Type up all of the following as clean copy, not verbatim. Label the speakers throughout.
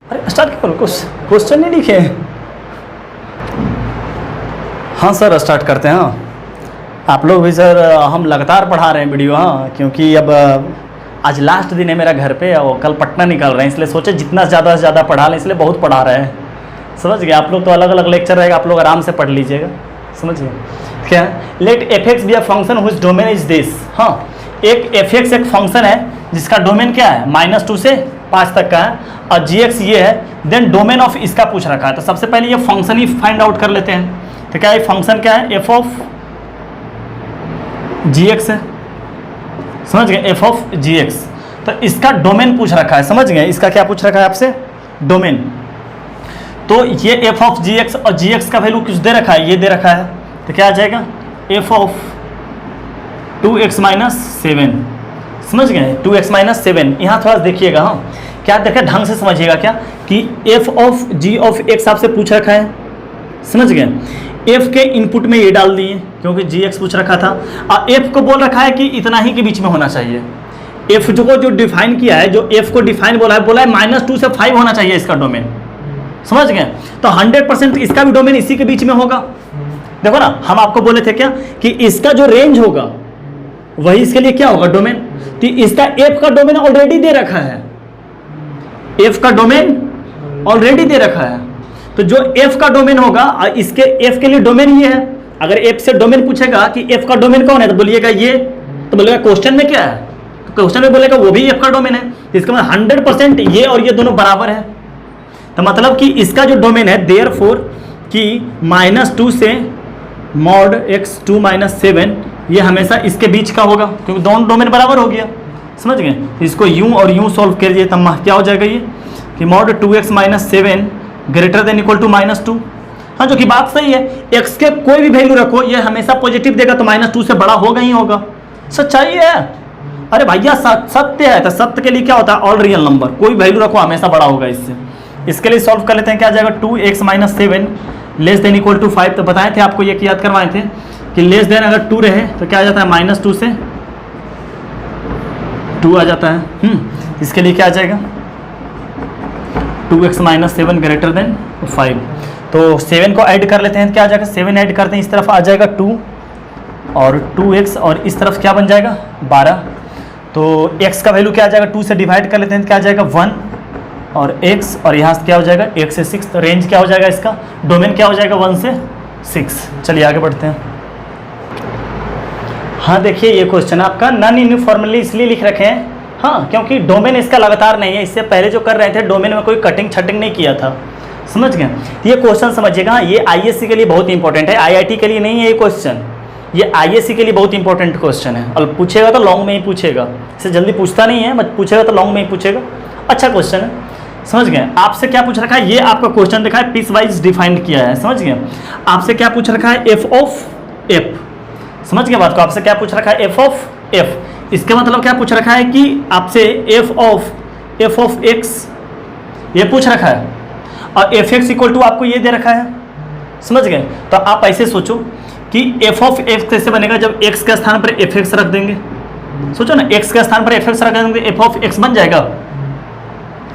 Speaker 1: अरे स्टार्ट करो, क्वेश्चन नहीं लिखे। हाँ सर स्टार्ट करते हैं। हाँ आप लोग भी सर, हम लगातार पढ़ा रहे हैं वीडियो। हाँ क्योंकि अब आज लास्ट दिन है मेरा घर पे और कल पटना निकल रहे हैं, इसलिए सोचे जितना ज़्यादा से ज़्यादा पढ़ा लें, इसलिए बहुत पढ़ा रहे हैं। समझ गए? आप लोग तो अलग अलग लेक्चर रहेगा, आप लोग आराम से पढ़ लीजिएगा। समझ गए? क्या let f x be a function whose domain is this. हाँ एक एफ एक्स एक फंक्शन है जिसका डोमेन क्या है -2 से 5 तक का है, और जी एक्स ये है। देन डोमेन ऑफ इसका पूछ रखा है, तो सबसे पहले ये फंक्शन ही फाइंड आउट कर लेते हैं। तो क्या ये फंक्शन क्या है? एफ ऑफ जी एक्स है। समझ गए? F of g x. तो इसका डोमेन पूछ रखा है। समझ गए? इसका क्या पूछ रखा है आपसे? डोमेन। तो ये एफ ऑफ जी एक्स और जी एक्स का वैल्यू कुछ दे रखा है, ये दे रखा है। तो क्या आ जाएगा? F of 2x - 7। समझ गए? 2x - 7। यहाँ थोड़ा देखिएगा। हाँ क्या देखें, ढंग से समझिएगा क्या कि f of g of x आपसे पूछ रखा है। समझ गए? एफ के इनपुट में ये डाल दिए क्योंकि जी एक्स पूछ रखा था, और एफ को बोल रखा है कि इतना ही के बीच में होना चाहिए। एफ जो डिफाइन किया है, जो एफ को डिफाइन बोला है -2 से 5 होना चाहिए इसका डोमेन। समझ गए? तो 100% इसका भी डोमेन इसी के बीच में होगा। देखो ना, हम आपको बोले थे क्या कि इसका जो रेंज होगा वही इसके लिए क्या होगा? डोमेन। तो इसका एफ का डोमेन ऑलरेडी दे रखा है, एफ का डोमेन ऑलरेडी दे रखा है। तो जो एफ का डोमेन होगा, इसके एफ के लिए डोमेन ये है। अगर एफ से डोमेन पूछेगा कि एफ का डोमेन कौन है, तो बोलिएगा ये, तो बोलेगा क्वेश्चन में क्या है, तो क्वेश्चन में बोलेगा वो भी एफ का डोमेन है। इसका मतलब 100% ये और ये दोनों बराबर है। तो मतलब कि इसका जो डोमेन है देयरफॉर कि -2 से mod x2 - 7 ये हमेशा इसके बीच का होगा, क्योंकि दोनों डोमेन बराबर हो गया। समझ गए? तो इसको यूं और यूं सॉल्व करिए, तब क्या हो जाएगा ये कि mod 2x - 7 greater than equal to -2। हाँ जो कि बात सही है, x के कोई भी वैल्यू रखो ये हमेशा पॉजिटिव देगा, तो -2 से बड़ा होगा ही होगा। सच्चाई है। अरे भैया सत्य है, तो सत्य के लिए क्या होता है? ऑल रियल नंबर, कोई वैल्यू रखो हमेशा बड़ा होगा इससे। इसके लिए सॉल्व कर लेते हैं। क्या आ जाएगा? 2x - 7 less than equal to 5। तो बताए थे आपको, ये याद करवाए थे कि लेस देन अगर 2 रहे तो क्या आ जाता है? -2 से 2 आ जाता है। इसके लिए क्या आ जाएगा? 2x - 7 greater then 5। तो 7 को ऐड कर लेते हैं, क्या आ जाएगा? 7 ऐड करते हैं, इस तरफ आ जाएगा 2 और 2x, और इस तरफ क्या बन जाएगा? 12। तो x का वैल्यू क्या आ जाएगा? 2 से डिवाइड कर लेते हैं, क्या आ जाएगा? 1 और x, और यहाँ से क्या हो जाएगा? 1 से 6। तो रेंज क्या हो जाएगा इसका? डोमेन क्या हो जाएगा? 1 से 6। चलिए आगे बढ़ते हैं। हाँ देखिए, ये क्वेश्चन आपका नॉन यूनिफॉर्मली इसलिए लिख रखे हैं, हाँ क्योंकि डोमेन इसका लगातार नहीं है। इससे पहले जो कर रहे थे डोमेन में कोई कटिंग छटिंग नहीं किया था। समझ गए? ये क्वेश्चन समझिएगा, ये आईएससी के लिए बहुत इंपॉर्टेंट है, आईआईटी के लिए नहीं है ये क्वेश्चन। ये आईएससी के लिए बहुत इंपॉर्टेंट क्वेश्चन है, और पूछेगा तो लॉन्ग में ही पूछेगा, इससे जल्दी पूछता नहीं है, बट पूछेगा तो लॉन्ग में ही पूछेगा। अच्छा क्वेश्चन है। समझ गए? आपसे क्या पूछ रखा है? ये आपका क्वेश्चन देखा है, पीस वाइज डिफाइंड किया है। समझ गए? आपसे क्या पूछ रखा है? F of F. समझ गए बात को? आपसे क्या पूछ रखा है? F of F. इसका मतलब क्या पूछ रखा है कि आपसे एफ ऑफ एक्स ये पूछ रखा है, और एफ एक्स इक्वल टू आपको ये दे रखा है। समझ गए? तो आप ऐसे सोचो कि एफ ऑफ एक्स कैसे बनेगा, जब एक्स के स्थान पर एफ एक्स रख देंगे। सोचो ना, एक्स के स्थान पर एफ एक्स रख देंगे, एफ ऑफ एक्स बन जाएगा।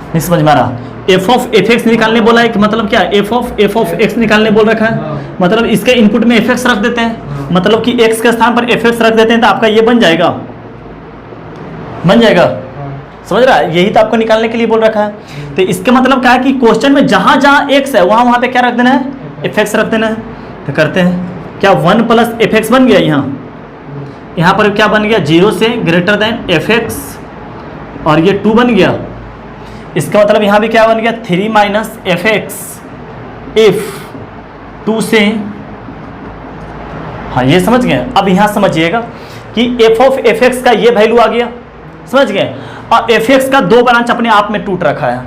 Speaker 1: नहीं समझ में आ रहा? एफ ऑफ एफ एक्स निकालने बोला है कि मतलब क्या? एफ ऑफ एक्स निकालने बोल रखा है, मतलब इसके इनपुट में एफ एक्स रख देते हैं, मतलब कि एक्स के स्थान पर एफ एक्स रख देते हैं, तो आपका ये बन जाएगा, बन जाएगा। समझ रहा है? यही तो आपको निकालने के लिए बोल रखा है। तो इसका मतलब क्या है कि क्वेश्चन में जहां जहां एक्स है वहां पे क्या रख देना है? एफ एक्स रख देना है। तो करते हैं क्या? 1 + एफ एक्स बन गया। यहाँ पर क्या बन गया? 0 से ग्रेटर देन एफ एक्स, और ये 2 बन गया। इसका मतलब यहाँ भी क्या बन गया? 3 - एफ एक्स इफ 2 से, हाँ ये समझ गए। अब यहाँ समझिएगा कि एफ ऑफ एफ एक्स का ये वैल्यू आ गया। समझ गए? और एफ एक्स का 2 ब्रांच अपने आप में टूट रखा है,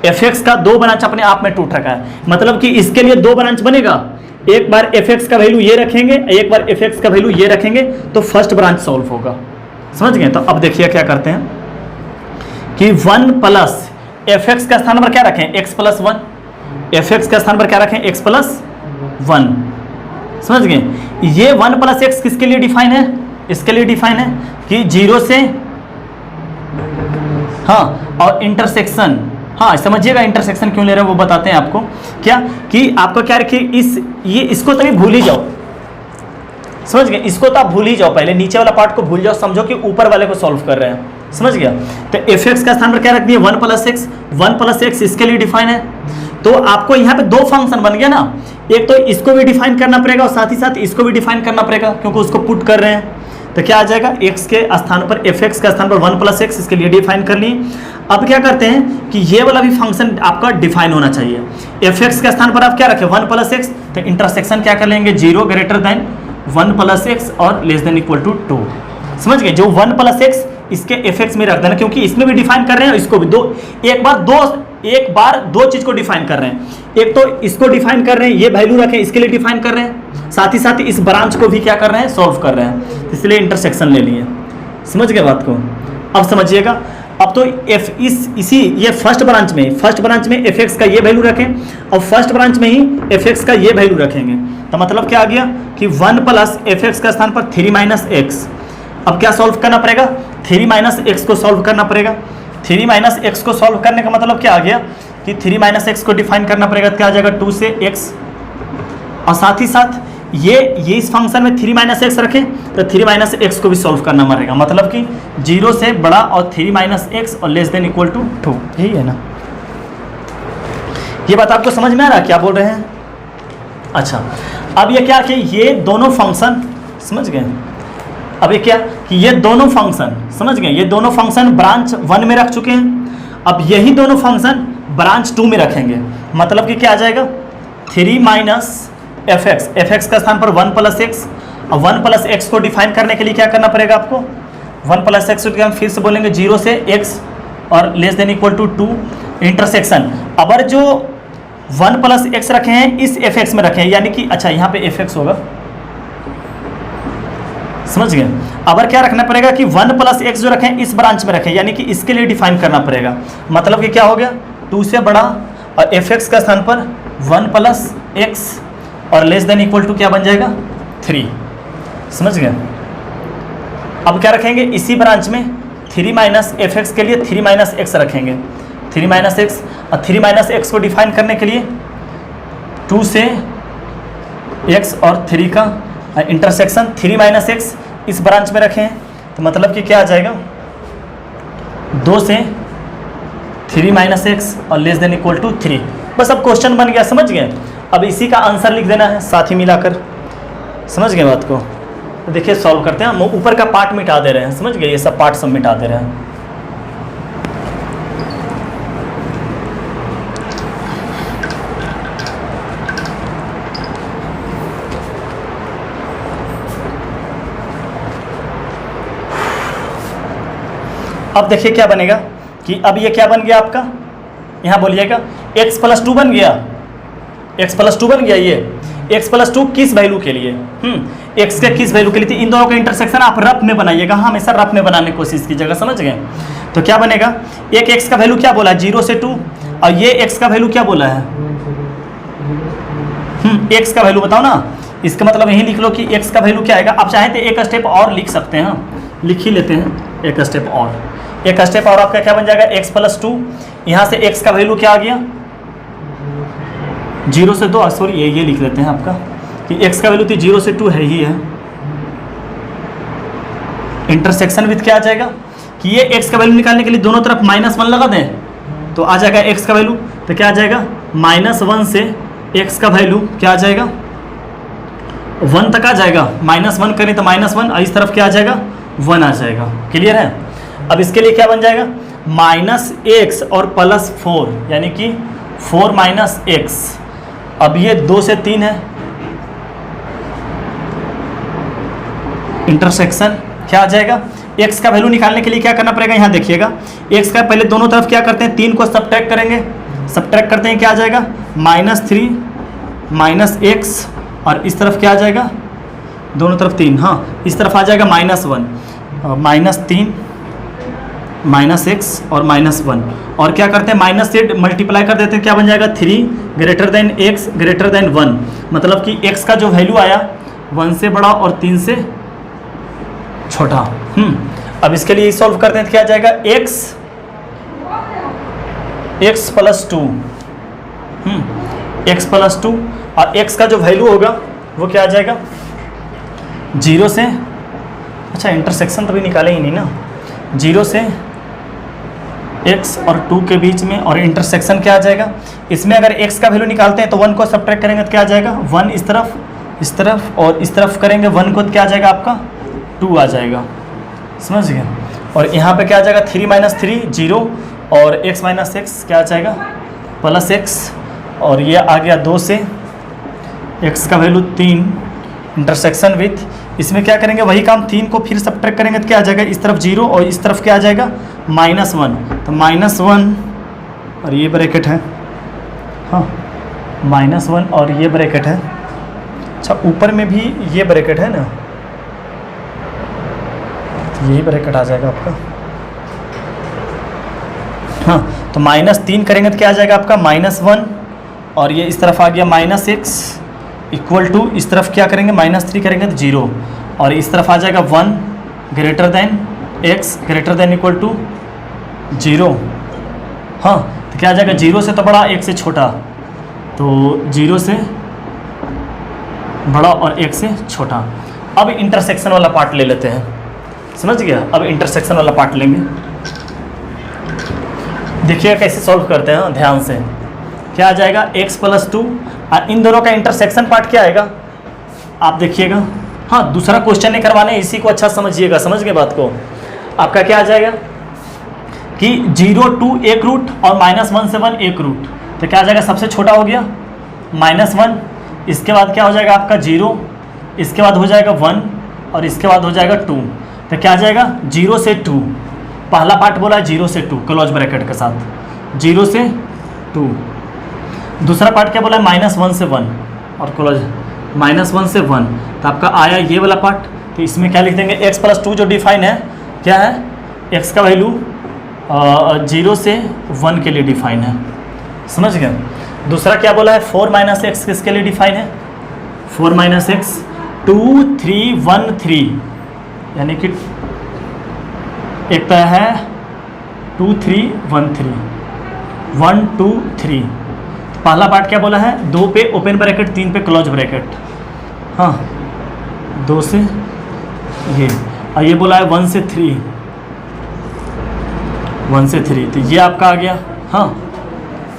Speaker 1: एफ एक्स का 2 ब्रांच अपने आप में टूट रखा है, मतलब कि इसके लिए 2 ब्रांच बनेगा। एक बार एफ एक्स का वैल्यू ये रखेंगे, एक बार एफ एक्स का वैल्यू ये रखेंगे, तो फर्स्ट ब्रांच सॉल्व होगा। समझ गए? तो अब देखिए क्या करते हैं कि 1 + एफ एक्स का स्थान पर क्या रखें? x + 1। एफ एक्स का स्थान पर क्या रखें? x + 1। समझ गए? ये 1 + x किसके लिए डिफाइन है? इसके लिए डिफाइन है कि 0 से, हाँ, और इंटरसेक्शन हाँ समझिएगा, इंटरसेक्शन क्यों ले रहे हैं वो बताते हैं आपको। क्या कि आपको क्या रखिए इसको तभी भूल ही जाओ, समझ गए, इसको तो आप भूल ही जाओ, पहले नीचे वाला पार्ट को भूल जाओ, समझो कि ऊपर वाले को सॉल्व कर रहे हैं, समझ गया। तो एफ एक्स का स्थान पर क्या रख दिया 1 + x, 1 + x इसके लिए डिफाइन है। तो आपको यहाँ पे दो फंक्शन बन गया ना, एक तो इसको भी डिफाइन करना पड़ेगा और साथ ही साथ इसको भी डिफाइन करना पड़ेगा क्योंकि उसको पुट कर रहे हैं। तो क्या आ जाएगा x के स्थान पर एफ एक्स का स्थान पर 1 + x इसके लिए डिफाइन कर लिए। अब क्या करते हैं कि ये वाला भी फंक्शन आपका डिफाइन होना चाहिए। एफ एक्स के स्थान पर आप क्या रखें 1 + x, तो इंटरसेक्शन क्या कर लेंगे 0 > 1 + x और <= 2, समझ गए। जो 1 + x इसके एफ एक्स में रख देना क्योंकि इसमें भी डिफाइन कर रहे हैं इसको भी एक बार दो चीज को डिफाइन कर रहे हैं, एक तो इसको डिफाइन कर रहे हैं, ये वैल्यू रखें इसके लिए डिफाइन कर रहे हैं, साथ ही साथ इस ब्रांच को भी क्या कर रहे हैं सॉल्व कर रहे हैं, इसलिए इंटरसेक्शन ले लिए, समझ गए बात को। अब समझिएगा, अब तो ये फर्स्ट ब्रांच में एफ एक्स का ये वैल्यू रखें और फर्स्ट ब्रांच में ही एफ एक्स का ये वैल्यू रखेंगे, तो मतलब क्या आ गया कि 1 + एफ एक्स का स्थान पर 3 - x। अब क्या सॉल्व करना पड़ेगा 3 - x को सॉल्व करना पड़ेगा। 3 - x को सॉल्व करने का मतलब क्या आ गया कि 3 - x को डिफाइन करना पड़ेगा, क्या आ जाएगा 2 से x, और साथ ही साथ ये इस फंक्शन में 3 - x रखें तो 3 - x को भी सॉल्व करना पड़ेगा, मतलब कि 0 से बड़ा और 3 - x और <= 2, यही है ना। ये बात आपको समझ में आ रहा है क्या बोल रहे हैं। अच्छा, अब ये क्या कि ये दोनों फंक्शन समझ गए, अब ये क्या कि ये दोनों फंक्शन समझ गए, ये दोनों फंक्शन ब्रांच 1 में रख चुके हैं, अब यही दोनों फंक्शन ब्रांच 2 में रखेंगे, मतलब कि क्या आ जाएगा 3 - एफ एक्स का स्थान पर 1 + x, और 1 + x को डिफाइन करने के लिए क्या करना पड़ेगा आपको 1 + x को हम फिर से बोलेंगे 0 से x और <= 2 इंटरसेक्शन। अगर जो 1 + x रखे हैं इस एफ एक्स में रखे हैं, यानी कि अच्छा यहाँ पे एफ एक्स होगा, समझ गए। अब क्या रखना पड़ेगा कि 1 + x जो रखें इस ब्रांच में रखें, यानी कि इसके लिए डिफाइन करना पड़ेगा, मतलब कि क्या हो गया 2 से बड़ा और एफ एक्स का स्थान पर 1 + x और <= क्या बन जाएगा 3, समझ गए। अब क्या रखेंगे इसी ब्रांच में 3 - एफ एक्स के लिए 3 - x रखेंगे, 3 - x, और 3 - x को डिफाइन करने के लिए 2 से x और 3 का इंटरसेक्शन 3 - x इस ब्रांच में रखें, तो मतलब कि क्या आ जाएगा 2 से 3 - x और <= 3। बस अब क्वेश्चन बन गया, समझ गए। अब इसी का आंसर लिख देना है साथ ही मिलाकर, समझ गए बात को। तो देखिए सॉल्व करते हैं, हम ऊपर का पार्ट मिटा दे रहे हैं, समझ गए, ये सब पार्ट सब मिटा दे रहे हैं। अब देखिए क्या बनेगा कि अब ये क्या बन गया आपका, यहाँ बोलिएगा x + 2 बन गया, x + 2 बन गया। ये x + 2 किस वैल्यू के लिए x के किस वैल्यू के लिए, इन दोनों का इंटरसेक्शन आप रफ में बनाइएगा, हाँ हमेशा रफ में बनाने की कोशिश कीजिएगा, समझ गए। तो क्या बनेगा, एक x का वैल्यू क्या बोला है 0 से 2, और ये x का वैल्यू क्या बोला है x का वैल्यू बताओ ना, इसका मतलब यही लिख लो कि x का वैल्यू क्या आएगा। आप चाहें तो एक स्टेप और लिख सकते हैं, लिख ही लेते हैं एक स्टेप और आपका क्या बन जाएगा x + 2, यहाँ से x का वैल्यू क्या आ गया 0 से 2, सॉरी ये लिख लेते हैं आपका कि x का वैल्यू तो 0 से 2 है ही है। इंटरसेक्शन विथ क्या आ जाएगा कि ये x का वैल्यू निकालने के लिए दोनों तरफ -1 लगा दें, तो आ जाएगा x का वैल्यू, तो क्या आ जाएगा -1 से x का वैल्यू क्या आ जाएगा 1 तक आ जाएगा, -1 करें तो -1, और इस तरफ क्या आ जाएगा 1 आ जाएगा। क्लियर है। अब इसके लिए क्या बन जाएगा -x और +4, यानी कि 4 - x। अब ये 2 से 3 है, इंटरसेक्शन क्या आ जाएगा, x का वैल्यू निकालने के लिए क्या करना पड़ेगा, यहाँ देखिएगा x का पहले दोनों तरफ क्या करते हैं 3 को सब्ट्रैक्ट करेंगे, सब्ट्रैक्ट करते हैं क्या आ जाएगा -3 - x, और इस तरफ क्या आ जाएगा दोनों तरफ 3, हाँ इस तरफ आ जाएगा -1, -3 -x और -1, और क्या करते हैं माइनस से मल्टीप्लाई कर देते हैं, क्या बन जाएगा 3 > x > 1, मतलब कि x का जो वैल्यू आया 1 से बड़ा और 3 से छोटा। अब इसके लिए सॉल्व करते हैं तो क्या आ जाएगा x x plus two, x plus two, और x का जो वैल्यू होगा वो क्या आ जाएगा, 0 से, अच्छा इंटरसेक्शन तो भी निकाले ही नहीं ना, 0 से x और 2 के बीच में, और इंटरसेक्शन क्या आ जाएगा, इसमें अगर x का वैल्यू निकालते हैं तो 1 को सब्ट्रैक्ट करेंगे तो क्या आ जाएगा, 1 इस तरफ और इस तरफ करेंगे 1 को तो क्या आ जाएगा आपका 2 आ जाएगा, समझ गए। और यहाँ पे क्या आ जाएगा 3 माइनस 3 0, और x माइनस एक्स क्या आ जाएगा प्लस x, और ये आ गया 2 से x का वैल्यू 3, इंटरसेक्शन विथ, इसमें क्या करेंगे वही काम, 3 को फिर सब्ट्रैक्ट करेंगे तो क्या आ जाएगा, इस तरफ 0 और इस तरफ क्या आ जाएगा -1, तो -1 और ये ब्रैकेट है, हाँ -1 और ये ब्रैकेट है, अच्छा ऊपर में भी ये ब्रैकेट है ना, तो यही ब्रैकेट आ जाएगा आपका, हाँ तो -3 करेंगे तो क्या आ जाएगा आपका -1, और ये इस तरफ आ गया -x इक्वल टू, इस तरफ क्या करेंगे -3 करेंगे तो 0, और इस तरफ आ जाएगा 1 greater than x greater than equal to 0, हाँ तो क्या आ जाएगा 0 से तो बड़ा 1 से छोटा, तो 0 से बड़ा और 1 से छोटा। अब इंटरसेक्शन वाला पार्ट ले लेते हैं, समझ गया, अब इंटरसेक्शन वाला पार्ट लेंगे, देखिएगा कैसे सॉल्व करते हैं, ध्यान से, क्या आ जाएगा x प्लस 2, और इन दोनों का इंटरसेक्शन पार्ट क्या आएगा आप देखिएगा, हाँ दूसरा क्वेश्चन नहीं करवाने, इसी को अच्छा समझिएगा, समझ गए बात को, आपका क्या आ जाएगा कि 0 2 एक रूट और -1 से 1 एक रूट, तो क्या आ जाएगा सबसे छोटा हो गया -1, इसके बाद क्या हो जाएगा आपका 0, इसके बाद हो जाएगा 1, और इसके बाद हो जाएगा 2, तो क्या आ जाएगा 0 से 2, पहला पार्ट बोला है 0 से 2 क्लोज ब्रैकेट के साथ, 0 से 2, दूसरा पार्ट क्या बोला है -1 से 1 और क्लोज -1 से 1, तो आपका आया ये वाला पार्ट, तो इसमें क्या लिख देंगे x प्लस 2 जो डिफाइन है क्या है, x का वैल्यू 0 से 1 के लिए डिफाइन है, समझ गए। दूसरा क्या बोला है 4 माइनस एक्स किसके लिए डिफाइन है, 4 माइनस एक्स 2 3 1 3, यानी कि एक तो है 2 3 1 3 1 2 3, पहला पार्ट क्या बोला है 2 पे ओपन ब्रैकेट 3 पे क्लोज ब्रैकेट, हाँ 2 से ये, और ये बोला है 1 से 3, 1 से 3, तो ये आपका आ गया, हाँ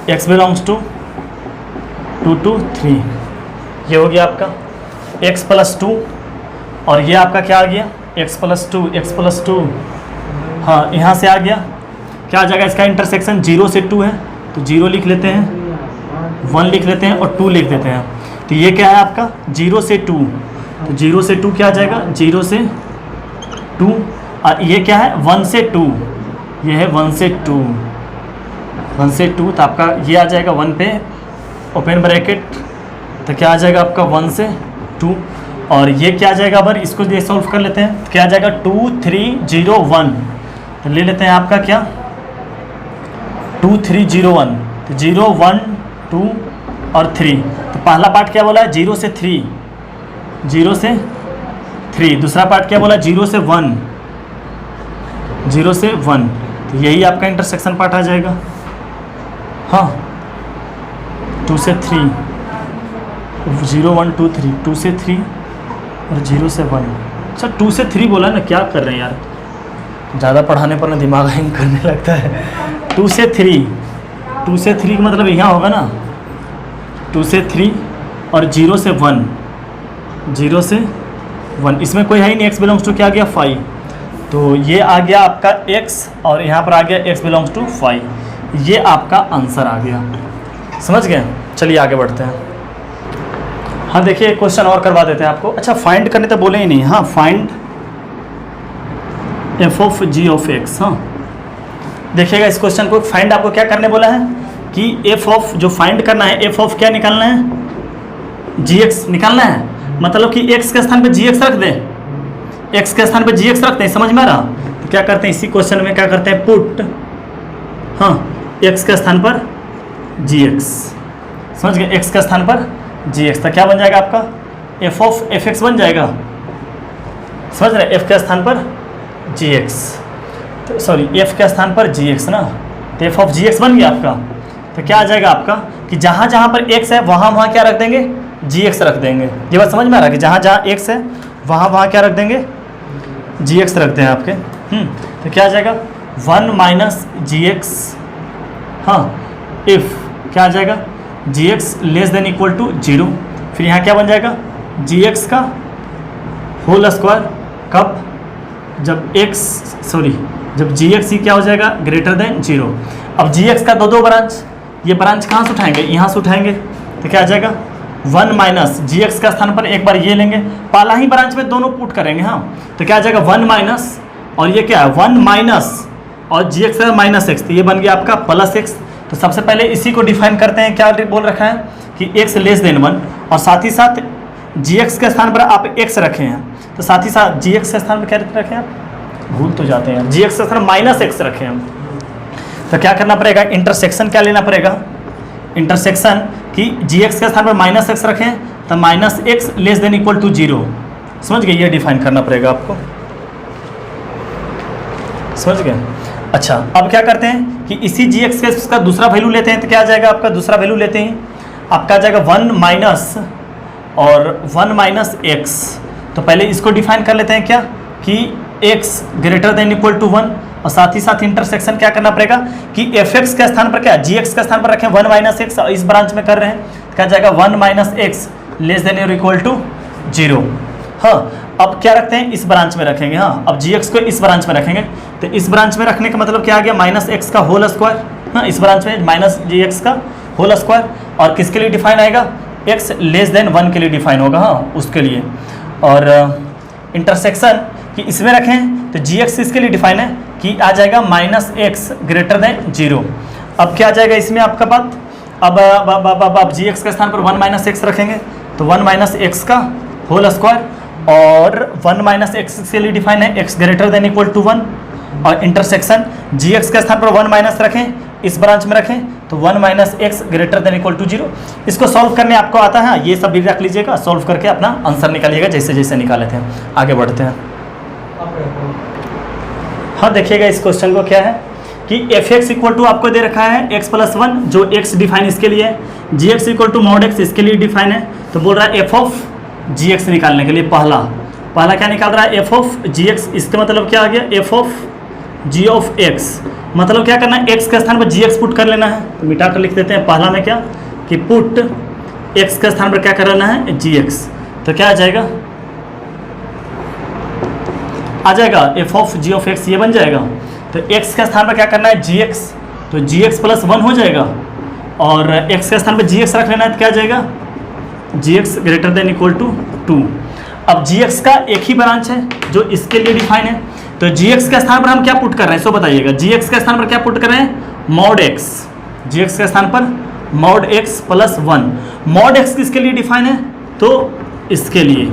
Speaker 1: x बिलोंग्स टू 2 2 3, ये हो गया आपका x प्लस 2, और ये आपका क्या आ गया x प्लस 2, हाँ यहाँ से आ गया क्या आ जाएगा, इसका इंटरसेक्शन 0 से 2 है तो 0 लिख लेते हैं, 1 लिख लेते हैं और 2 लिख देते हैं, तो ये क्या है आपका 0 से 2, तो 0 से 2 क्या आ जाएगा 0 से 2, और ये क्या है 1 से 2, ये है 1 से 2, 1 से 2, तो आपका ये आ जाएगा 1 पे ओपन ब्रैकेट, तो क्या आ जाएगा आपका 1 से 2, और ये क्या आ जाएगा, अगर इसको ये सॉल्व कर लेते हैं तो क्या आ जाएगा 2 3 0 1, तो ले लेते हैं आपका क्या 2 3 0 1, तो 0 1 2 और 3, तो पहला पार्ट क्या बोला है 0 से 3, 0 से 3, दूसरा पार्ट क्या बोला 0 से 1, 0 से 1, तो यही आपका इंटरसेक्शन पार्ट आ जाएगा, हाँ 2 से 3 0 1 2 3, 2 से 3 और 0 से 1, अच्छा 2 से 3 बोला ना, क्या कर रहे हैं यार, ज़्यादा पढ़ाने पर ना दिमाग हैंग करने लगता है, 2 से 3, 2 से 3 का मतलब यहाँ होगा ना 2 से 3 और 0 से 1, 0 से 1, इसमें कोई है ही नहीं, x बिलोंग्स टू क्या आ गया 5, तो ये आ गया आपका x, और यहाँ पर आ गया x बिलोंग्स टू 5, ये आपका आंसर आ गया, समझ गए। चलिए आगे बढ़ते हैं, हाँ देखिए एक क्वेश्चन और करवा देते हैं आपको, अच्छा फाइंड करने तो बोले ही नहीं, हाँ find f of g of x, हाँ देखिएगा इस क्वेश्चन को, फाइंड आपको क्या करने बोला है कि f ऑफ जो फाइंड करना है, f ऑफ क्या निकालना है gx निकालना है, मतलब कि x के स्थान पे gx रख दें, x के स्थान पे gx रखते हैं, समझ में आ रहा, तो क्या करते हैं इसी क्वेश्चन में क्या करते हैं पुट, हाँ x के स्थान पर gx, समझ गए, x के स्थान पर gx, तो क्या बन जाएगा आपका f ऑफ fx बन जाएगा, समझ रहे, f के स्थान पर gx, तो सॉरी f के स्थान पर gx ना, तो एफ ऑफ जी एक्स बन गया आपका। तो क्या आ जाएगा आपका कि जहाँ जहाँ पर एक्स है वहाँ वहाँ क्या रख देंगे, जी एक्स रख देंगे। ये बात समझ में आ रहा है कि जहाँ जहाँ एक्स है वहाँ वहाँ क्या रख देंगे, जी एक्स रखते हैं आपके। तो क्या आ जाएगा 1 माइनस जी एक्स, हाँ इफ़ क्या आ जाएगा g x less than equal to 0। फिर यहाँ क्या बन जाएगा जी एक्स का होल स्क्वायर, कब, जब जब जी एक्स ही क्या हो जाएगा ग्रेटर देन 0। अब जी एक्स का दो ब्रांच, ये ब्रांच कहाँ से उठाएंगे, यहाँ से उठाएंगे। तो क्या आ जाएगा 1 माइनस जी एक्स का स्थान पर एक बार ये लेंगे, पहला ही ब्रांच में दोनों पुट करेंगे। हाँ तो क्या आ जाएगा 1 माइनस, और ये क्या है 1 माइनस और जी एक्स है माइनस एक्स, तो ये बन गया आपका प्लस एक्स। तो सबसे पहले इसी को डिफाइन करते हैं, क्या बोल रखा है कि एक्स लेस देन 1, और साथ ही साथ जी एक्स के स्थान पर आप एक्स रखे हैं, तो साथ ही साथ जी एक्स के स्थान पर क्या रखे हैं, आप भूल तो जाते हैं, जी एक्स के स्थान माइनस एक्स रखे हैं। तो क्या करना पड़ेगा, इंटरसेक्शन क्या लेना पड़ेगा, इंटरसेक्शन कि जी एक्स के स्थान पर माइनस एक्स रखें तो minus x less than equal to 0। समझ गए, ये डिफाइन करना पड़ेगा आपको, समझ गए। अच्छा अब क्या करते हैं कि इसी जी एक्स के उसका दूसरा वैल्यू लेते हैं। तो क्या आ जाएगा आपका दूसरा वैल्यू लेते हैं, आपका आ जाएगा 1 माइनस और 1 माइनस एक्स। तो पहले इसको डिफाइन कर लेते हैं क्या कि x greater than equal to 1, और साथ ही साथ इंटरसेक्शन क्या करना पड़ेगा कि एफ एक्स के स्थान पर क्या जी एक्स के स्थान पर रखें 1 माइनस एक्स, इस ब्रांच में कर रहे हैं। तो क्या जाएगा 1 माइनस एक्स लेस देन और इक्वल टू 0। हाँ अब क्या रखते हैं, इस ब्रांच में रखेंगे। हाँ अब जी एक्स को इस ब्रांच में रखेंगे, तो इस ब्रांच में रखने का मतलब क्या आ गया माइनस एक्स का होल स्क्वायर। हाँ इस ब्रांच में माइनस जी एक्स का होल स्क्वायर, और किसके लिए डिफाइन आएगा, एक्स लेस देन 1 के लिए डिफाइन होगा, हाँ उसके लिए। और इंटरसेक्शन कि इसमें रखें तो जी एक्स इसके लिए डिफाइन है कि आ जाएगा माइनस एक्स ग्रेटर देन 0। अब क्या आ जाएगा इसमें आपका बात, अब जी एक्स के स्थान पर 1 माइनस एक्स रखेंगे, तो 1 माइनस एक्स का होल स्क्वायर, और 1 माइनस एक्स के लिए डिफाइन है x greater than equal to 1। और इंटरसेक्शन जी एक्स के स्थान पर 1 माइनस रखें, इस ब्रांच में रखें तो 1 minus x greater than equal to 0। इसको सॉल्व करने आपको आता है, ये सब भी रख लीजिएगा, सॉल्व करके अपना आंसर निकालिएगा जैसे जैसे निकाले थे। आगे बढ़ते हैं। हाँ देखिएगा इस क्वेश्चन को क्या है कि एफ एक्स इक्वल टू आपको दे रखा है x प्लस 1, जो x डिफाइन इसके लिए है, g x equal to mod x इसके लिए डिफाइन है। तो बोल रहा है एफ ऑफ जी एक्स निकालने के लिए पहला क्या निकाल रहा है एफ ऑफ जी एक्स। इसका मतलब क्या आ गया f of g of x, मतलब क्या करना है x के स्थान पर जी एक्स पुट कर लेना है। तो मिटा कर लिख देते हैं पहला में क्या कि पुट x के स्थान पर क्या कर लेना है जी एक्स। तो क्या आ जाएगा f of g of x, ये बन जाएगा। तो x के स्थान पर क्या करना है जी एक्स, तो जी एक्स प्लस 1 हो जाएगा, और x के स्थान पर जी एक्स रख लेना है तो क्या आ जाएगा g x greater than equal to 2। अब जी एक्स का एक ही ब्रांच है जो इसके लिए डिफाइन है, तो जी एक्स के स्थान पर हम क्या पुट कर रहे हैं सो बताइएगा। जी एक्स के स्थान पर क्या पुट कर रहे हैं मॉड एक्स, जी एक्स के स्थान पर mod x plus 1। Mod x किसके लिए डिफाइन है, तो इसके लिए,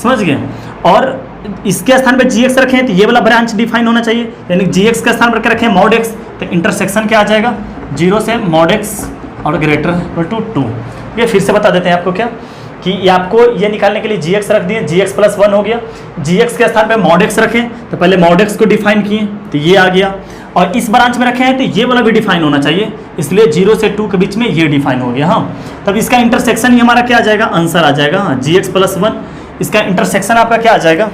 Speaker 1: समझ गए। और इसके स्थान पर जी एक्स रखें तो ये वाला ब्रांच डिफाइन होना चाहिए, यानी जी एक्स के स्थान पर क्या रखें मॉड एक्स, तो इंटरसेक्शन क्या आ जाएगा 0 से मॉड एक्स और ग्रेटर इक्वल टू 2। ये फिर से बता देते हैं आपको क्या कि ये आपको ये निकालने के लिए जी एक्स रख दिए, जी एक्स प्लस 1 हो गया, जी एक्स के स्थान पे मॉड एक्स रखें तो पहले मॉड एक्स को डिफाइन किए तो ये आ गया, और इस ब्रांच में रखे हैं तो ये वाला भी डिफाइन होना चाहिए, इसलिए 0 से 2 के बीच में ये डिफाइन हो गया। हाँ तब इसका इंटरसेक्शन ही हमारा क्या आ जाएगा, आंसर आ जाएगा। हाँ जी एक्स प्लस 1 इसका इंटरसेक्शन आपका क्या आ जाएगा,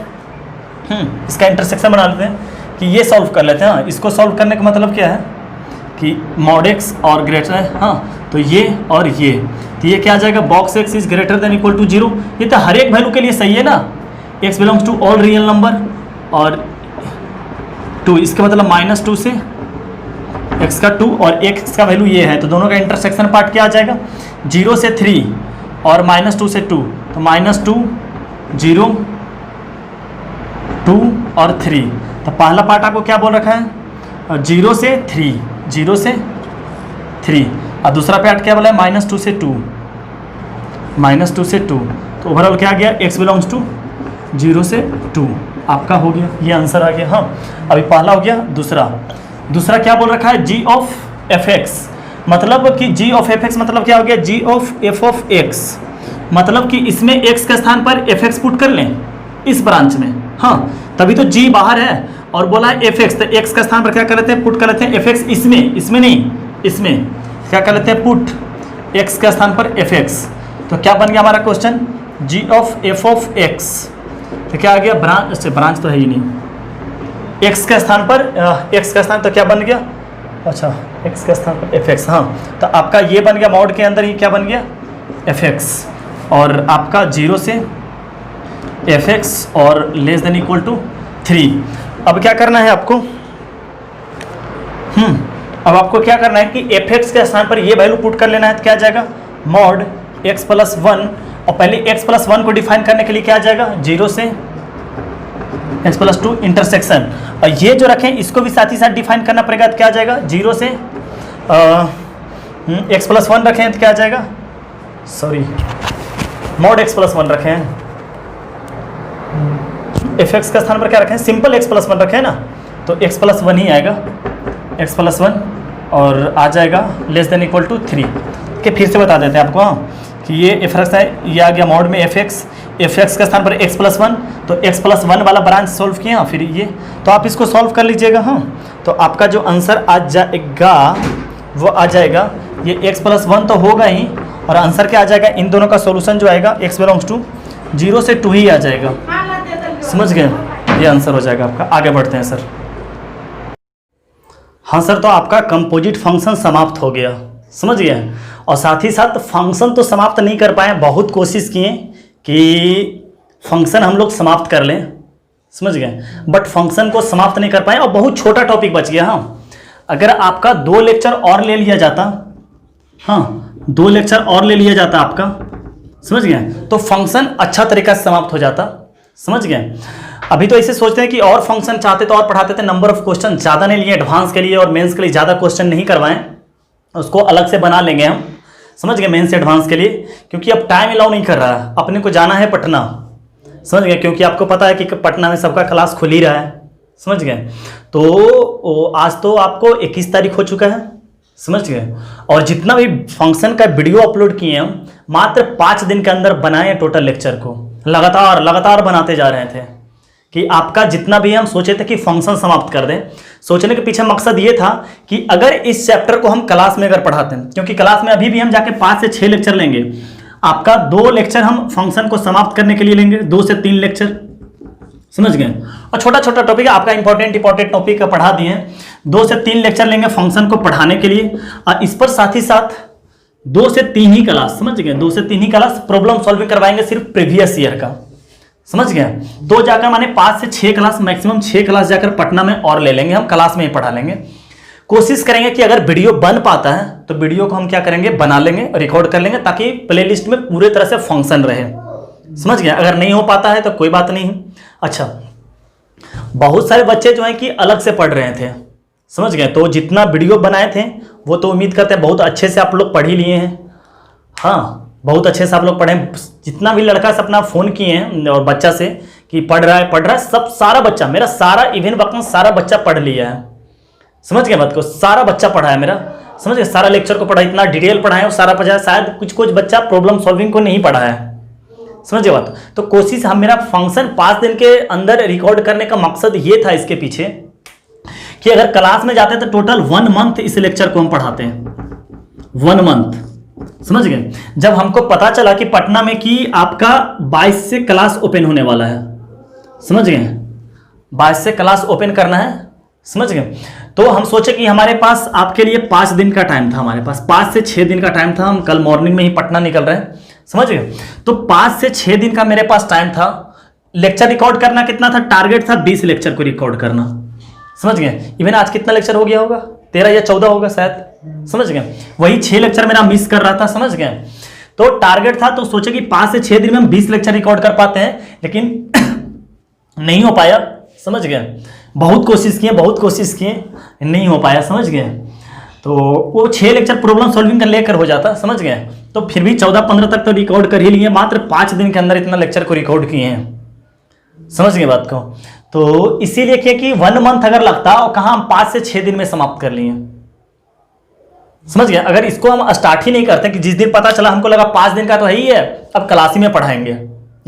Speaker 1: इसका इंटरसेक्शन बना लेते हैं कि ये सॉल्व कर लेते हैं। हाँ इसको सॉल्व करने का मतलब क्या है कि मॉड एक्स और ग्रेटर है, हाँ तो ये और ये, तो ये क्या आ जाएगा box x is greater than equal to 0। ये तो हर एक वैल्यू के लिए सही है ना, x belongs to all real number, और 2 इसका मतलब -2 से एक्स का 2 और एक्स का वैल्यू ये है, तो दोनों का इंटरसेक्शन पार्ट क्या आ जाएगा 0 से 3 और -2 से 2, तो -2 0 2 और 3। तो पहला पार्ट आपको क्या बोल रखा है 0 से 3, 0 से 3, और दूसरा पार्ट क्या बोला है -2 से 2, -2 से 2। तो ओवरऑल क्या आ गया x बिलोंग्स टू 0 से 2 आपका हो गया, ये आंसर आ गया। हाँ अभी पहला हो गया, दूसरा क्या बोल रखा है g ऑफ एफ एक्स, मतलब कि g ऑफ एफ एक्स मतलब क्या हो गया g of f of x, मतलब कि इसमें x के स्थान पर एफ एक्स पुट कर लें इस ब्रांच में। हाँ तभी तो g बाहर है और बोला है एफ एक्स, तो एक्स का स्थान पर क्या कर लेते हैं, पुट कर लेते हैं एफ एक्स, इसमें नहीं, इसमें क्या कर लेते हैं, पुट एक्स के स्थान पर एफ एक्स। तो क्या बन गया हमारा question, g of f of x, तो क्या आ गया, ब्रांच तो है ही नहीं, एक्स के स्थान पर एक्स का स्थान तो क्या बन गया, अच्छा एक्स के स्थान पर एफ एक्स, हाँ तो आपका ये बन गया मॉड के अंदर ही क्या बन गया, एफ एक्स, और आपका 0 से एफ एक्स और लेस देन इक्वल टू 3। अब क्या करना है आपको, अब आपको क्या करना है कि एफ एक्स के स्थान पर ये वैल्यू पुट कर लेना है, तो क्या आ जाएगा, मॉड एक्स प्लस 1, और पहले एक्स प्लस 1 को डिफाइन करने के लिए क्या आ जाएगा, 0 से एक्स प्लस 2 इंटरसेक्शन, और ये जो रखें इसको भी साथ ही साथ डिफाइन करना पड़ेगा, तो क्या आ जाएगा, 0 से एक्स प्लस 1 रखें तो क्या आ जाएगा, सॉरी मॉड एक्स प्लस 1 रखें, एफ एक्स का स्थान पर क्या रखें, सिंपल एक्स प्लस 1 रखें ना, तो एक्स प्लस 1 ही आएगा, एक्स प्लस 1 और आ जाएगा लेस देन इक्वल टू 3 के। फिर से बता देते हैं आपको, हाँ कि ये एफ एक्स है, ये आ गया मॉड में एफ एक्स का स्थान पर एक्स प्लस 1, तो एक्स प्लस 1 वाला ब्रांच सॉल्व किया, फिर ये तो आप इसको सॉल्व कर लीजिएगा, हाँ तो आपका जो आंसर आ जाएगा वो आ जाएगा, ये एक्स प्लस 1 तो होगा ही, और आंसर क्या आ जाएगा, इन दोनों का सोल्यूशन जो आएगा एक्स बिलोंग्स टू 0 से 2 ही आ जाएगा, समझ गए, ये आंसर हो जाएगा आपका। आगे बढ़ते हैं सर। हाँ सर, तो आपका कंपोजिट फंक्शन समाप्त हो गया, समझ गए, और साथ ही साथ फंक्शन तो समाप्त नहीं कर पाए, बहुत कोशिश किए कि फंक्शन हम लोग समाप्त कर लें, समझ गए, बट फंक्शन को समाप्त नहीं कर पाए, और बहुत छोटा टॉपिक बच गया। हाँ अगर आपका 2 लेक्चर और ले लिया जाता, हाँ 2 लेक्चर और ले लिया जाता आपका, समझ गए, तो फंक्शन अच्छा तरीका से समाप्त हो जाता, समझ गए। अभी तो ऐसे सोचते हैं कि और फंक्शन चाहते तो और पढ़ाते थे, नंबर ऑफ क्वेश्चन ज़्यादा नहीं लिए, एडवांस के लिए और मेंस के लिए ज़्यादा क्वेश्चन नहीं करवाएं, उसको अलग से बना लेंगे हम, समझ गए, मेंस एडवांस के लिए, क्योंकि अब टाइम अलाउ नहीं कर रहा है, अपने को जाना है पटना, समझ गए, क्योंकि आपको पता है कि पटना में सबका क्लास खुल ही रहा है, समझ गए। तो आज तो आपको 21 तारीख हो चुका है, समझ गए, और जितना भी फंक्शन का वीडियो अपलोड किए हम मात्र 5 दिन के अंदर बनाए टोटल लेक्चर को, लगातार बनाते जा रहे थे कि आपका जितना भी हम सोचे थे कि फंक्शन समाप्त कर दें। सोचने के पीछे मकसद ये था कि अगर इस चैप्टर को हम क्लास में अगर पढ़ाते हैं, क्योंकि क्लास में अभी भी हम जाके 5 से 6 लेक्चर लेंगे, आपका 2 लेक्चर हम फंक्शन को समाप्त करने के लिए लेंगे, 2 से 3 लेक्चर, समझ गए, और छोटा छोटा टॉपिक आपका इंपॉर्टेंट टॉपिक पढ़ा दिए हैं, 2 से 3 लेक्चर लेंगे फंक्शन को पढ़ाने के लिए, और इस पर साथ ही साथ 2 से 3 ही क्लास, समझ गए, 2 से 3 ही क्लास प्रॉब्लम सॉल्विंग करवाएंगे सिर्फ प्रीवियस ईयर का, समझ गए। तो जाकर माने 5 से 6 क्लास, मैक्सिमम 6 क्लास जाकर पटना में और ले लेंगे, हम क्लास में ही पढ़ा लेंगे। कोशिश करेंगे कि अगर वीडियो बन पाता है तो वीडियो को हम क्या करेंगे, बना लेंगे, रिकॉर्ड कर लेंगे, ताकि प्लेलिस्ट में पूरे तरह से फंक्शन रहे, समझ गए। अगर नहीं हो पाता है तो कोई बात नहीं। अच्छा, बहुत सारे बच्चे जो हैं कि अलग से पढ़ रहे थे, समझ गए, तो जितना वीडियो बनाए थे वो तो उम्मीद करते हैं बहुत अच्छे से आप लोग पढ़ ही लिए हैं, हाँ बहुत अच्छे से आप लोग पढ़े, जितना भी लड़का से अपना फ़ोन किए हैं और बच्चा से कि पढ़ रहा है, सब सारा बच्चा, मेरा सारा इवेंट वक्त सारा बच्चा पढ़ लिया है, समझ गए बात को, सारा बच्चा पढ़ा है मेरा, समझ गए, सारा लेक्चर को पढ़ा, इतना डिटेल पढ़ा है, सारा पढ़ा है, शायद कुछ बच्चा प्रॉब्लम सॉल्विंग को नहीं पढ़ा है, समझ गए बात। तो कोशिश हम, मेरा फंक्शन 5 दिन के अंदर रिकॉर्ड करने का मकसद ये था इसके पीछे कि अगर क्लास में जाते हैं तो टोटल 1 मंथ इस लेक्चर को हम पढ़ाते हैं, 1 मंथ, समझ गए। जब हमको पता चला कि पटना में कि आपका 22 से क्लास ओपन होने वाला है, समझ गए, 22 से क्लास ओपन करना है, समझ गए, तो हम सोचे कि हमारे पास आपके लिए 5 दिन का टाइम था, हमारे पास 5 से 6 दिन का टाइम था, हम कल मॉर्निंग में ही पटना निकल रहे हैं, समझ गए। तो 5 से 6 दिन का मेरे पास टाइम था। लेक्चर रिकॉर्ड करना कितना था, टारगेट था 20 लेक्चर को रिकॉर्ड करना, समझ गए। इवन आज कितना लेक्चर हो गया होगा, 13 या 14 होगा शायद, समझ गए, वही 6 लेक्चर मेरा मिस कर रहा था, समझ गए। तो टारगेट था, तो सोचे कि 5 से 6 दिन में हम 20 लेक्चर रिकॉर्ड कर पाते हैं, लेकिन नहीं हो पाया, समझ गए। बहुत कोशिश किए, नहीं हो पाया, समझ गए। तो वो 6 लेक्चर प्रॉब्लम सॉल्विंग का लेकर हो जाता, समझ गए। तो फिर भी 14-15 तक तो रिकॉर्ड कर ही लिए, मात्र 5 दिन के अंदर इतना लेक्चर को रिकॉर्ड किए हैं, समझ गए बात को। तो इसीलिए कि 1 मंथ अगर लगता और कहाँ हम 5 से 6 दिन में समाप्त कर लिए, समझ गए। अगर इसको हम स्टार्ट ही नहीं करते कि जिस दिन पता चला हमको लगा 5 दिन का तो है ही है, अब क्लास ही में पढ़ाएंगे,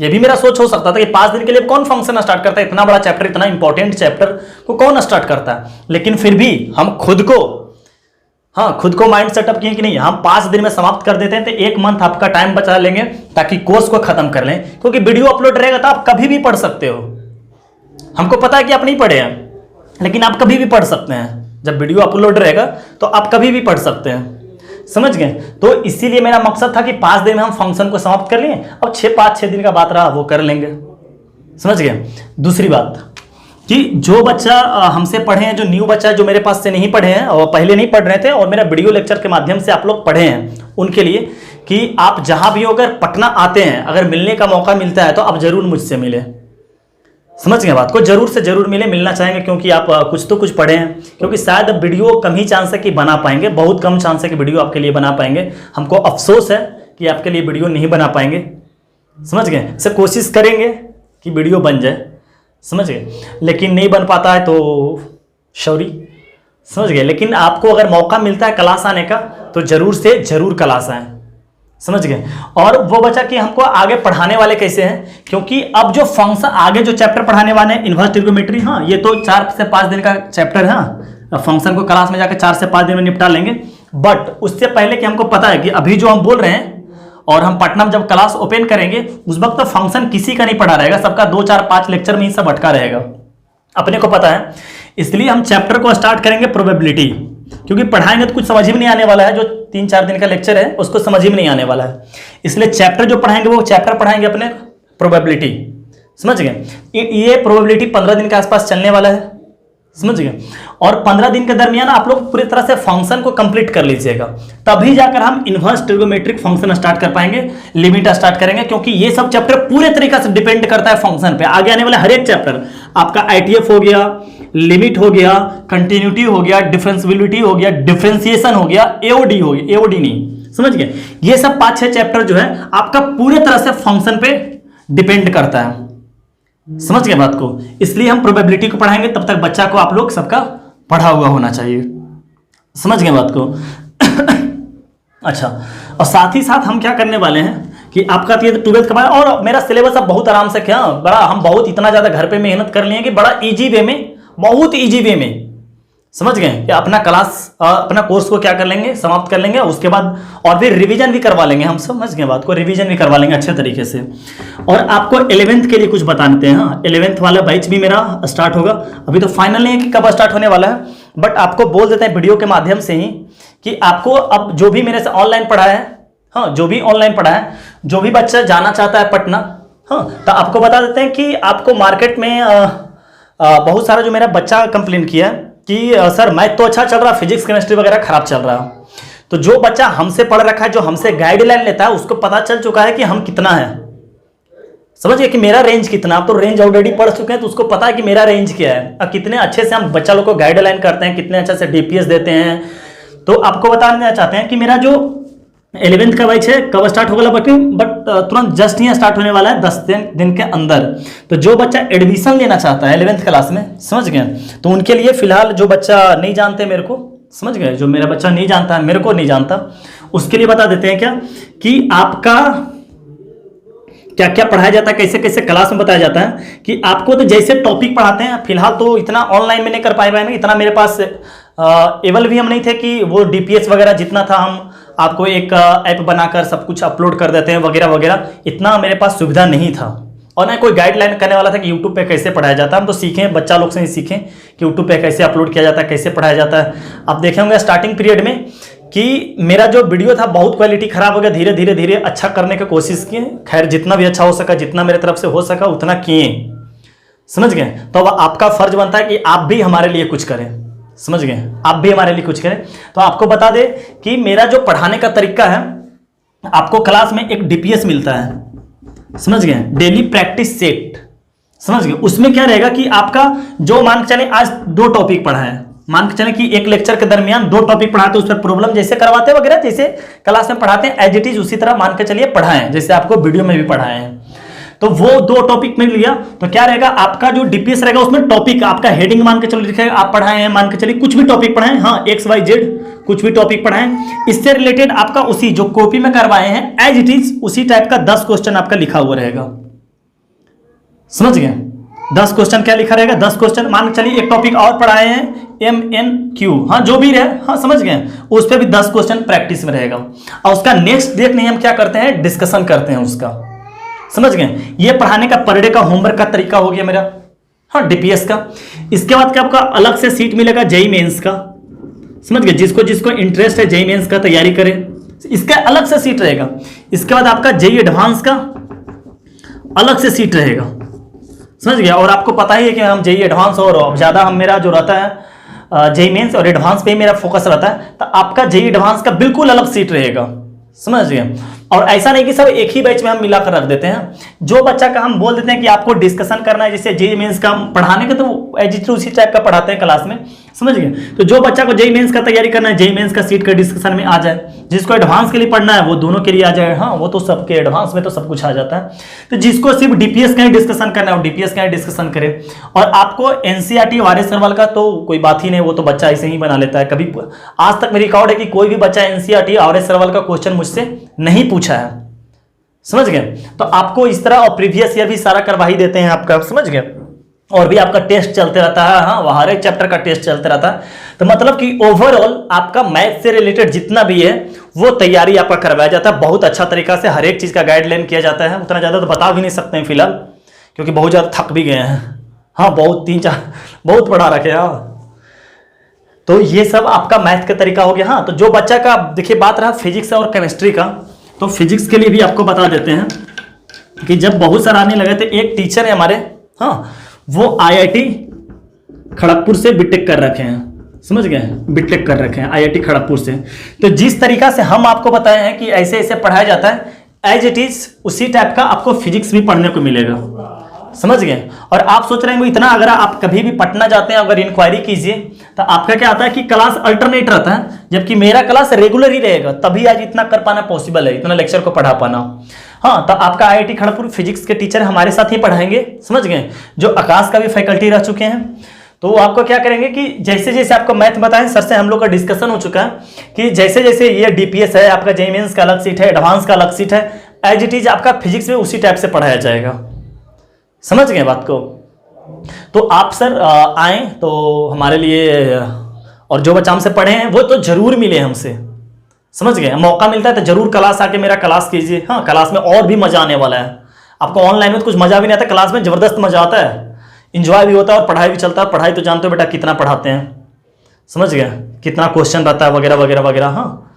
Speaker 1: ये भी मेरा सोच हो सकता था कि 5 दिन के लिए कौन फंक्शन स्टार्ट करता है, इतना बड़ा चैप्टर, इतना इंपॉर्टेंट चैप्टर को कौन स्टार्ट करता है। लेकिन फिर भी हम खुद को माइंड सेटअप किए कि नहीं, हम 5 दिन में समाप्त कर देते हैं, तो 1 मंथ आपका टाइम बचा लेंगे ताकि कोर्स को खत्म कर लें, क्योंकि वीडियो अपलोड रहेगा तो आप कभी भी पढ़ सकते हो। हमको पता है कि आप नहीं पढ़े हैं, लेकिन आप कभी भी पढ़ सकते हैं। जब वीडियो अपलोड रहेगा तो आप कभी भी पढ़ सकते हैं, समझ गए। तो इसीलिए मेरा मकसद था कि 5 दिन में हम फंक्शन को समाप्त कर लिए, अब 5-6 दिन का बात रहा वो कर लेंगे, समझ गए। दूसरी बात कि जो बच्चा हमसे पढ़े हैं, जो न्यू बच्चा है, जो मेरे पास से नहीं पढ़े हैं और पहले नहीं पढ़ रहे थे और मेरा वीडियो लेक्चर के माध्यम से आप लोग पढ़े हैं, उनके लिए कि आप जहां भी अगर पटना आते हैं, अगर मिलने का मौका मिलता है तो आप जरूर मुझसे मिले, समझ गए बात को, जरूर से जरूर मिलना चाहेंगे, क्योंकि आप कुछ तो कुछ पढ़े हैं। क्योंकि शायद अब वीडियो कम ही चांस है कि बना पाएंगे, बहुत कम चांस है कि वीडियो आपके लिए बना पाएंगे। हमको अफसोस है कि आपके लिए वीडियो नहीं बना पाएंगे, समझ गए। से कोशिश करेंगे कि वीडियो बन जाए, समझ गए, लेकिन नहीं बन पाता है तो सॉरी, समझ गए। लेकिन आपको अगर मौका मिलता है क्लास आने का तो जरूर से जरूर क्लास आए, समझ गए। और वो बचा कि हमको आगे पढ़ाने वाले कैसे हैं, क्योंकि अब जो फंक्शन आगे जो चैप्टर पढ़ाने वाले हैं, इन्वर्स ट्रिग्नोमेट्री, हाँ ये तो 4 से 5 दिन का चैप्टर है। हाँ, फंक्शन को क्लास में जाकर 4 से 5 दिन में निपटा लेंगे। बट उससे पहले कि हमको पता है कि अभी जो हम बोल रहे हैं और हम पटना में जब क्लास ओपन करेंगे उस वक्त तो फंक्शन किसी का नहीं पढ़ा रहेगा, सबका 2, 4, 5 लेक्चर में ही सब अटका रहेगा, अपने को पता है। इसलिए हम चैप्टर को स्टार्ट करेंगे प्रोबेबिलिटी, क्योंकि पढ़ाएंगे तो कुछ समझ ही नहीं आने वाला है। जो 3-4 दिन का लेक्चर है उसको समझ ही नहीं आने वाला है, इसलिए चैप्टर जो पढ़ाएंगे वो चैप्टर पढ़ाएंगे अपने प्रोबेबिलिटी, समझ गए। ये प्रोबेबिलिटी 15 दिन के आसपास चलने वाला है, समझ गए। और 15 दिन के दरमियान आप लोग पूरी तरह से फंक्शन को कंप्लीट कर लीजिएगा, तभी जाकर हम इन्वर्स ट्रिग्नोमेट्रिक फंक्शन स्टार्ट कर पाएंगे, लिमिट स्टार्ट करेंगे। क्योंकि ये सब चैप्टर पूरे तरीके से डिपेंड करता है फंक्शन पे। आगे आने वाला हर एक चैप्टर आपका आईटीएफ हो गया, लिमिट हो गया, कंटिन्यूटी हो गया, डिफरेंशियबिलिटी हो गया, डिफरेंशिएशन हो गया, एओडी हो गया, एओडी नहीं, समझ गए। ये सब 5-6 चैप्टर जो है आपका पूरे तरह से फंक्शन पे डिपेंड करता है, समझ गए बात को। इसलिए हम प्रोबेबिलिटी को पढ़ाएंगे, तब तक बच्चा को आप लोग सबका पढ़ा हुआ होना चाहिए, समझ गए बात को। अच्छा, और साथ ही साथ हम क्या करने वाले हैं कि आपका तो ये 12th का, और मेरा सिलेबस अब बहुत आराम से, क्या बड़ा हम बहुत इतना ज्यादा घर पे मेहनत कर लिए हैं कि बड़ा इजी वे में, बहुत इजी वे में, समझ गए, कि अपना क्लास अपना कोर्स को क्या कर लेंगे, समाप्त कर लेंगे। उसके बाद और फिर रिवीजन भी करवा लेंगे, हम समझ गए बात को, रिवीजन भी करवा लेंगे अच्छे तरीके से। और आपको 11th के लिए कुछ बताते हैं। हाँ, 11th वाला बैच भी मेरा स्टार्ट होगा, अभी तो फाइनल नहीं है कि कब स्टार्ट होने वाला है, बट आपको बोल देते हैं वीडियो के माध्यम से ही कि आपको अब जो भी मेरे से ऑनलाइन पढ़ा है, हाँ जो भी ऑनलाइन पढ़ा है, जो भी बच्चा जाना चाहता है पटना, हाँ तो आपको बता देते हैं कि आपको मार्केट में बहुत सारा जो मेरा बच्चा कंप्लेन किया है कि सर मैथ तो अच्छा चल रहा, फिजिक्स केमिस्ट्री वगैरह खराब चल रहा है। तो जो बच्चा हमसे पढ़ रखा है, जो हमसे गाइडलाइन लेता है, उसको पता चल चुका है कि हम कितना है, समझिए कि मेरा रेंज कितना। आप तो रेंज ऑलरेडी पढ़ चुके हैं तो उसको पता है कि मेरा रेंज क्या है और कितने अच्छे से हम बच्चा लोग को गाइडलाइन करते हैं, कितने अच्छे से डीपीएस देते हैं। तो आपको बताना चाहते हैं कि मेरा जो 11th का बैच है कब स्टार्ट होगा, बट तुरंत जस्ट ही स्टार्ट होने वाला है 10 दिन के अंदर। तो जो बच्चा एडमिशन लेना चाहता है 11th क्लास में, समझ गए, तो उनके लिए फिलहाल जो बच्चा नहीं जानते मेरे को, समझ गए, जो मेरा बच्चा नहीं जानता है, मेरे को नहीं जानता, उसके लिए बता देते हैं क्या कि आपका क्या क्या पढ़ाया जाता है, कैसे कैसे क्लास में बताया जाता है। कि आपको तो जैसे टॉपिक पढ़ाते हैं, फिलहाल तो इतना ऑनलाइन में नहीं कर पाए, इतना मेरे पास एबल भी हम नहीं थे कि वो डीपीएस वगैरह जितना था हम आपको एक ऐप बनाकर सब कुछ अपलोड कर देते हैं वगैरह वगैरह, इतना मेरे पास सुविधा नहीं था। और ना कोई गाइडलाइन करने वाला था कि यूट्यूब पे कैसे पढ़ाया जाता है। हम तो सीखें, बच्चा लोग से ही सीखें कि यूट्यूब पे कैसे अपलोड किया जाता है, कैसे पढ़ाया जाता है। आप देखे होंगे स्टार्टिंग पीरियड में कि मेरा जो वीडियो था बहुत क्वालिटी खराब हो गया, धीरे धीरे धीरे अच्छा करने की कोशिश किए। खैर जितना भी अच्छा हो सका, जितना मेरे तरफ से हो सका उतना किए, समझ गए। तो अब आपका फर्ज बनता है कि आप भी हमारे लिए कुछ करें, समझ गए, आप भी हमारे लिए कुछ करें। तो आपको बता दे कि मेरा जो पढ़ाने का तरीका है, आपको क्लास में एक डीपीएस मिलता है, समझ गए, डेली प्रैक्टिस सेट, समझ गए। उसमें क्या रहेगा कि आपका जो मान के चले आज 2 टॉपिक पढ़ा है, मान के चले कि एक लेक्चर के दरमियान 2 टॉपिक पढ़ाते, उस पर प्रॉब्लम जैसे करवाते वगैरह, जैसे क्लास में पढ़ाते हैं एज इट इज उसी तरह मान के चलिए पढ़ाएं, जैसे आपको वीडियो में भी पढ़ाए हैं। तो वो 2 टॉपिक मिल लिया, तो क्या रहेगा आपका जो डीपीएस रहेगा उसमें टॉपिक आपका हेडिंग मान के चलो लिखेगा, आप पढ़ाए हैं, मान के चलिए कुछ भी टॉपिक पढ़ाएं, हाँ XYZ कुछ भी टॉपिक पढ़ाएं, इससे रिलेटेड आपका उसी जो कॉपी में करवाए हैं एज इट इज उसी टाइप का 10 क्वेश्चन आपका लिखा हुआ रहेगा, समझ गए? 10 क्वेश्चन क्या लिखा रहेगा, 10 क्वेश्चन मान के चलिए। एक टॉपिक और पढ़ाए हैं MNQ, हाँ जो भी रहे, हाँ समझ गए, उस पर भी 10 क्वेश्चन प्रैक्टिस में रहेगा। और उसका नेक्स्ट देखने हम क्या करते हैं, डिस्कशन करते हैं उसका, समझ गए? ये पढ़ाने का पर डे का होमवर्क का तरीका हो गया मेरा, हाँ DPS का। इसके बाद क्या आपका अलग से सीट मिलेगा JEE मेंस का, समझ गए? जिसको जिसको इंटरेस्ट है JEE मेंस का तैयारी करें, इसका अलग से सीट रहेगा। इसके बाद आपका JEE एडवांस का अलग से सीट रहेगा, समझ गया? और आपको पता ही है कि हम JEE एडवांस और ज़्यादा हम मेरा जो रहता है JEE मेंस और एडवांस पे ही मेरा फोकस रहता है, तो आपका JEE एडवांस का बिल्कुल अलग सीट रहेगा, समझ गए? और ऐसा नहीं कि सब एक ही बैच में हम मिलाकर रख देते हैं। जो बच्चा का हम बोल देते हैं कि आपको डिस्कशन करना है, जैसे JEE मेंस का पढ़ाने का, तो एज उसी टाइप का पढ़ाते हैं क्लास में, समझ गए? तो जो बच्चा को JEE मेंस का तैयारी करना है, JEE मेंस का सीट का डिस्कशन में आ जाए। जिसको एडवांस के लिए पढ़ना है वो दोनों के लिए आ जाए, हाँ वो तो सबके एडवांस में तो सब कुछ आ जाता है। तो जिसको सिर्फ DPS का ही डिस्कशन करना है वो DPS का ही डिस्कशन करे। और आपको NCERT वारिस सरवाल का तो कोई बात ही नहीं, वो तो बच्चा ऐसे ही बना लेता है। कभी आज तक मेरी रिकॉर्ड है कि कोई भी बच्चा NCERT वारिस सरवाल का क्वेश्चन मुझसे नहीं पूछा है, समझ गए? तो आपको इस तरह, और प्रीवियस ईयर भी सारा करवा ही देते हैं आपका, समझ गए? और भी आपका टेस्ट चलते रहता है, हाँ वह हर एक चैप्टर का टेस्ट चलते रहता है। तो मतलब कि ओवरऑल आपका मैथ से रिलेटेड जितना भी है वो तैयारी आपका करवाया जाता है बहुत अच्छा तरीका से। हर एक चीज़ का गाइडलाइन किया जाता है। उतना ज़्यादा तो बता भी नहीं सकते हैं फिलहाल, क्योंकि बहुत ज़्यादा थक भी गए हैं, हाँ बहुत 3-4 बहुत पढ़ा रखे, हाँ। तो ये सब आपका मैथ का तरीका हो गया। हाँ तो जो बच्चा का देखिए बात रहा फिजिक्स और केमिस्ट्री का, तो फिजिक्स के लिए भी आपको बता देते हैं कि जब बहुत सारा आने लगे थे, एक टीचर है हमारे, हाँ वो IIT खड़गपुर से बीटेक कर रखे हैं, समझ गए? बीटेक कर रखे हैं IIT खड़गपुर से। तो जिस तरीका से हम आपको बताए हैं कि ऐसे ऐसे पढ़ाया जाता है, एज इट इज उसी टाइप का आपको फिजिक्स भी पढ़ने को मिलेगा, समझ गए? और आप सोच रहे हैं इतना, अगर आप कभी भी पटना जाते हैं, अगर इंक्वायरी कीजिए तो आपका क्या आता है कि क्लास अल्टरनेट रहता है, जबकि मेरा क्लास रेगुलर ही रहेगा। तभी आज इतना कर पाना पॉसिबल है, इतना लेक्चर को पढ़ा पाना। हाँ तो आपका IIT खड़गपुर फिजिक्स के टीचर हमारे साथ ही पढ़ाएंगे, समझ गए? जो आकाश का भी फैकल्टी रह चुके हैं। तो आपको क्या करेंगे कि जैसे जैसे आपको मैथ बताएं, सर से हम लोग का डिस्कशन हो चुका है कि जैसे जैसे ये DPS है, आपका JEE मेंस का अलग सीट है, एडवांस का अलग सीट है, एज इट इज आपका फिजिक्स में उसी टाइप से पढ़ाया जाएगा, समझ गए बात को? तो आप सर आए तो हमारे लिए, और जो बच्चा हमसे पढ़े हैं वो तो जरूर मिले हमसे, समझ गए? मौका मिलता है तो जरूर क्लास आके मेरा क्लास कीजिए। हाँ क्लास में और भी मजा आने वाला है। आपको ऑनलाइन में तो कुछ मजा भी नहीं आता, क्लास में जबरदस्त मजा आता है, इंजॉय भी होता है और पढ़ाई भी चलता है। पढ़ाई तो जानते हो बेटा कितना पढ़ाते हैं, समझ गए? कितना क्वेश्चन रहता है वगैरह वगैरह वगैरह। हाँ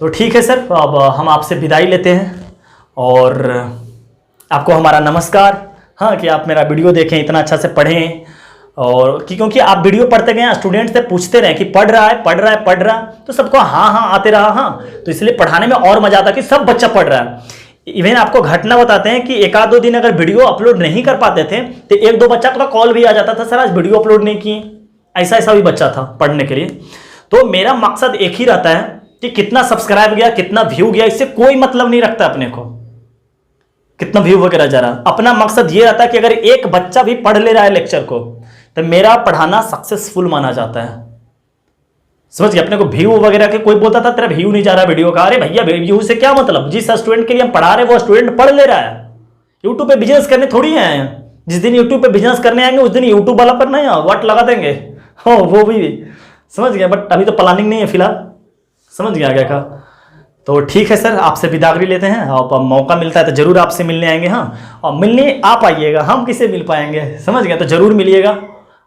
Speaker 1: तो ठीक है सर, अब हम आपसे विदाई लेते हैं और आपको हमारा नमस्कार। हाँ कि आप मेरा वीडियो देखें, इतना अच्छा से पढ़ें, और क्योंकि आप वीडियो पढ़ते गए, स्टूडेंट से पूछते रहे कि पढ़ रहा है पढ़ रहा है पढ़ रहा, तो सबको हाँ हाँ आते रहा। हाँ तो इसलिए पढ़ाने में और मजा आता कि सब बच्चा पढ़ रहा है। इवन आपको घटना बताते हैं कि 1-2 दिन अगर वीडियो अपलोड नहीं कर पाते थे तो 1-2 बच्चा का कॉल भी आ जाता था, सर आज वीडियो अपलोड नहीं किए, ऐसा ऐसा भी बच्चा था पढ़ने के लिए। तो मेरा मकसद एक ही रहता है कि कितना सब्सक्राइब गया, कितना व्यू गया, इससे कोई मतलब नहीं रखता अपने को, कितना व्यू वगैरह जा रहा। अपना मकसद ये रहता है कि अगर एक बच्चा भी पढ़ ले रहा है लेक्चर को तो मेरा पढ़ाना सक्सेसफुल माना जाता है, समझ गए? अपने को व्यू वगैरह के, कोई बोलता था तेरा व्यू नहीं जा रहा वीडियो का, अरे भैया व्यू से क्या मतलब, जिस स्टूडेंट के लिए हम पढ़ा रहे वो स्टूडेंट पढ़ ले रहा है। यूट्यूब पे बिजनेस करने थोड़ी आए हैं, जिस दिन यूट्यूब पे बिजनेस करने आएंगे उस दिन यूट्यूब वाला पर नहीं व्हाट लगा देंगे, हो वो भी समझ गया। बट अभी तो प्लानिंग नहीं है फिलहाल, समझ गया आगे का। तो ठीक है सर, आपसे विदागरी लेते हैं, और मौका मिलता है तो जरूर आपसे मिलने आएंगे। हाँ और मिलने आप आइएगा, हम किसे मिल पाएंगे, समझ गए? तो जरूर मिलिएगा,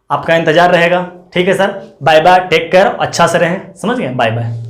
Speaker 1: आपका इंतजार रहेगा। ठीक है sir, bye bye, take care, अच्छा से रहें, समझ गए? Bye bye.